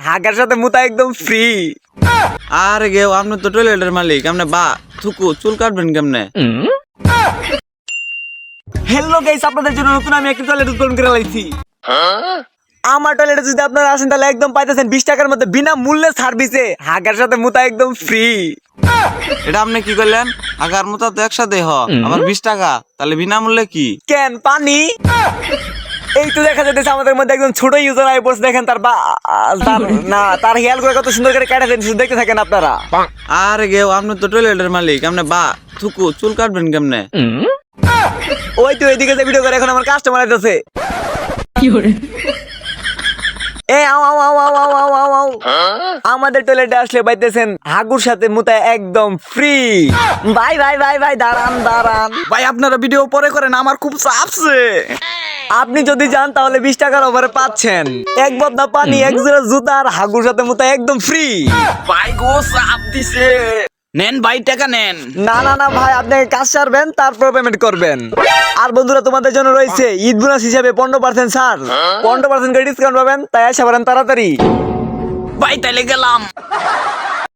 হাগার সাথে মুতা একদম ফ্রি। আরে গেও আপনি তো টয়লেটের মালিক, আপনি বা থুকু চুল কাটবেন কেমনে? হ্যালো গাইস, আপনাদের জন্য নতুন আমি একটা টয়লেট উদ্বোধন করে লাইছি। আমার টয়লেটে যদি আপনারা আসেন তাহলে একদম পাইতেছেন 20 টাকার মধ্যে বিনা মূল্যে সার্ভিসে হাগার সাথে মুতা একদম ফ্রি। এটা আপনি কি করলেন? আগার মতো তো একসাথে আবার 20 টাকা, তাহলে বিনামূল্যে কি? কেন পানি? এই তো দেখা যাচ্ছে আমাদের মধ্যে একদম ছোট ইউজার আই পড়ছে, দেখেন তার তার হেয়াল করে কত সুন্দর করে কাটাছেন, শুধু দেখতে থাকেন আপনারা। আরে গেও আপনি তো টয়লেটের মালিক, আপনি বা থুকু চুল কাটবেন কেমনে? ওই তো এদিকে যে ভিডিও করে এখন আমার কাস্টমার আইতাছে। এই আও আও আও আও আও আও আও আও। আমাদের টয়লেটে আসলে পাইতেছেন হাগুর সাথে মুতা একদম ফ্রি। ভাই ভাই ভাই ভাই দাঁড়ান দাঁড়ান ভাই আপনারা ভিডিও পরে করেন, আমার খুব চাপছে। আপনি যদি যান তাহলে 20 টাকার ওভারে পাচ্ছেন এক বদনা পানি, এক জোড়া জুতা আর হাগুর সাথে মুতা একদম ফ্রি। ভাই গো চাপ দিছে, নেন ভাই টাকা নেন। না না না ভাই, আপনি কাজ সারবেন তারপর পেমেন্ট করবেন। আর বন্ধুরা, তোমাদের জন্য রয়েছে ঈদ বোনাস হিসেবে 15% ছাড়, 15% করে ডিসকাউন্ট পাবেন, তাই আসা পারেন তাড়াতাড়ি। ভাই তাইলে গেলাম।